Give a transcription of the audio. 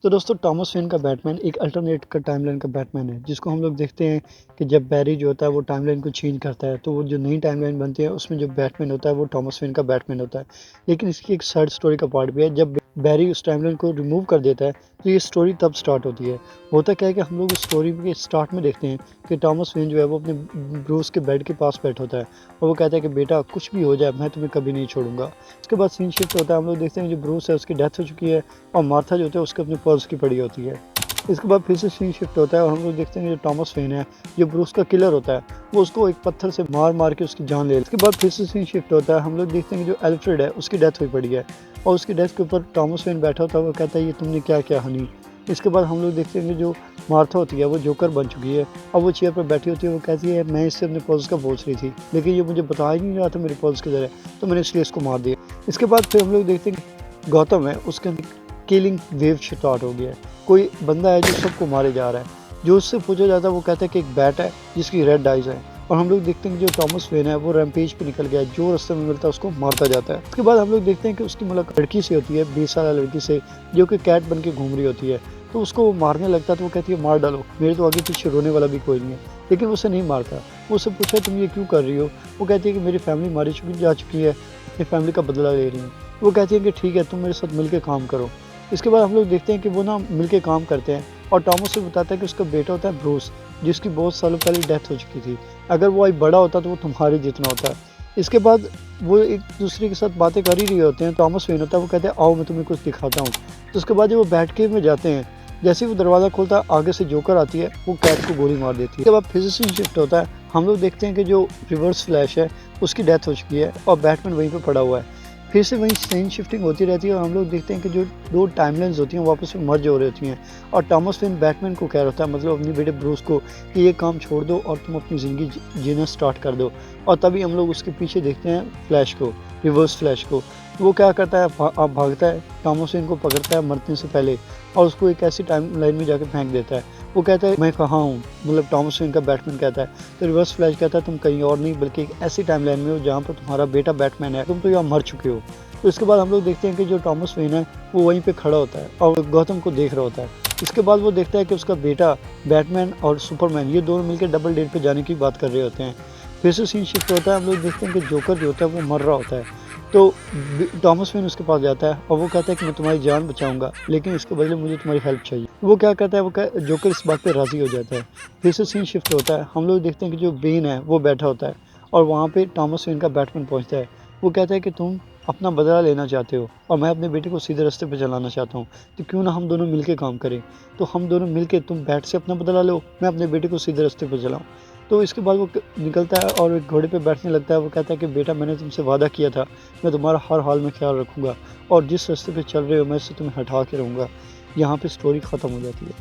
तो दोस्तों Thomas when का बैटमैन एक अल्टरनेट का टाइमलाइन का बैटमैन है, जिसको हम लोग देखते हैं कि जब बैरी जो होता है वो टाइमलाइन को चेंज करता है, तो वो जो नई टाइमलाइन बनती है उसमें जो बैटमैन होता है वो टॉमस वेन का बैटमैन होता है। लेकिन इसकी एक सैड स्टोरी का पार्ट भी है, जब बैरी उस टाइमलाइन को रिमूव कर देता है, तो ये स्टोरी तब स्टार्ट होती है। होता क्या है कि हम लोग उस स्टोरी के स्टार्ट में देखते हैं कि टॉमस वेन जो है वो अपने ब्रूस के बेड के पास बैठा होता है और वो कहता है कि बेटा कुछ भी हो जाए मैं तुम्हें कभी नहीं छोड़ूंगा। उसके बाद सीन शिफ्ट होता है, हम लोग देखते हैं जो ब्रूस है उसकी डेथ हो चुकी है और मार्था जो होता है उसके अपने पर्स की पड़ी होती है। इसके बाद फिर से सीन शिफ्ट होता है और हम लोग देखते हैं जो टॉमस वेन है, जो ब्रूस का किलर होता है, वो उसको एक पत्थर से मार मार के उसकी जान ले लेता है। इसके बाद फिर से सीन शिफ्ट होता है, हम लोग देखते हैं कि जो एल्फ्रेड है उसकी डेथ हुई पड़ी है और उसकी डेथ के ऊपर टॉमस वेन बैठा होता है, वो कहता है ये तुमने क्या किया हनी। इसके बाद हम लोग देखते हैं कि जो मार्था होती है वो जोकर बन चुकी है और वो चेयर पर बैठी होती है, वो कहती है मैं इससे अपने पर्स का पूछ रही थी, लेकिन ये मुझे बता ही नहीं रहा था मेरे पर्स किधर है, तो मैंने इसलिए इसको मार दिया। इसके बाद फिर हम लोग देखते हैं कि गौतम है उसके किलिंग वेव स्टार्ट हो गया है। कोई बंदा है जो सबको मारे जा रहा है, जो उससे पूछा जाता है वो कहता है कि एक बैट है जिसकी रेड आइज है। और हम लोग देखते हैं कि जो टॉमस वेन है वो रैम्पेज पे निकल गया है, जो रास्ते में मिलता है उसको मारता जाता है। उसके बाद हम लोग देखते हैं कि उसकी मुलाकात लड़की से होती है, 20 साल लड़की से, जो कि कैट बन के घूम रही होती है। तो उसको वो मारने लगता है, तो वो कहती है मार डालो, मेरे तो आगे पीछे रोने वाला भी कोई नहीं है। लेकिन उसे नहीं मारता। वो उससे पूछा तुम ये क्यों कर रही हो, वो कहती है कि मेरी फैमिली मारी जा चुकी है, अपनी फैमिली का बदला ले रही हूँ। वो कहती है कि ठीक है तुम मेरे साथ मिलकर काम करो। इसके बाद हम लोग देखते हैं कि वो ना मिलके काम करते हैं और टॉमस से बताता है कि उसका बेटा होता है ब्रूस, जिसकी बहुत सालों पहले डेथ हो चुकी थी। अगर वो एक बड़ा होता तो वो तुम्हारे जितना होता है। इसके बाद वो एक दूसरे के साथ बातें कर ही रहे होते हैं, टॉमस वेन होता है वो कहते हैं आओ मैं तुम्हें कुछ दिखाता हूँ। तो उसके बाद जब वो बैट केव में जाते हैं, जैसे ही वो दरवाज़ा खोलता है आगे से जोकर आती है, वो कैट को गोली मार देती है। इसके बाद फिर से सीन शिफ्ट होता है, हम लोग देखते हैं कि जो रिवर्स फ्लैश है उसकी डेथ हो चुकी है और बैटमैन वहीं पर पड़ा हुआ है। फिर से वही सीन शिफ्टिंग होती रहती है और हम लोग देखते हैं कि जो दो टाइमलाइंस होती हैं वो आपस में मर्ज हो रही होती हैं और टॉमस वेन बैटमैन को कह रहा होता है, मतलब अपने बेटे ब्रूस को, कि ये काम छोड़ दो और तुम अपनी ज़िंदगी जीना स्टार्ट कर दो। और तभी हम लोग उसके पीछे देखते हैं फ्लैश को, रिवर्स फ्लैश को। वो क्या करता है, आप भागता है, टॉमस वेन को पकड़ता है मरने से पहले और उसको एक ऐसी टाइम लाइन में जाकर फेंक देता है। वो कहता है मैं कहाँ हूँ, मतलब टॉमस वेन का बैटमैन कहता है। तो रिवर्स फ्लैश कहता है तुम कहीं और नहीं बल्कि एक ऐसी टाइम लाइन में हो जहाँ पर तुम्हारा बेटा बैटमैन है, तुम तो यहाँ मर चुके हो। तो इसके बाद हम लोग देखते हैं कि जो टॉमस वेन है वो वहीं पे खड़ा होता है और गौतम को देख रहा होता है। इसके बाद वो देखता है कि उसका बेटा बैटमैन और सुपरमैन ये दोनों मिलकर डबल डेट पे जाने की बात कर रहे होते हैं। फिर से सीन शिफ्ट होता है, हम लोग देखते हैं कि जोकर जो होता है वो मर रहा होता है। तो टॉमस वेन उसके पास जाता है और वो कहता है कि मैं तुम्हारी जान बचाऊंगा, लेकिन इसके बदले मुझे तुम्हारी हेल्प चाहिए। वो क्या कहता है, जोकर इस बात पे राजी हो जाता है। फिर से सीन शिफ्ट होता है, हम लोग देखते हैं कि जो बेन है वो बैठा होता है और वहाँ पे टॉमस वेन का बैटमैन पहुँचता है। वो कहता है कि तुम अपना बदला लेना चाहते हो और मैं अपने बेटे को सीधे रास्ते पे चलाना चाहता हूँ, तो क्यों ना हम दोनों मिलके काम करें। तो हम दोनों मिलके, तुम बैट से अपना बदला लो, मैं अपने बेटे को सीधे रास्ते पे चलाऊँ। तो इसके बाद वो निकलता है और एक घोड़े पे बैठने लगता है। वो कहता है कि बेटा मैंने तुमसे वादा किया था, मैं तुम्हारा हर हाल में ख्याल रखूंगा और जिस रास्ते पे चल रहे हो मैं इससे तुम्हें हटा के रहूँगा। यहाँ पे स्टोरी ख़त्म हो जाती है।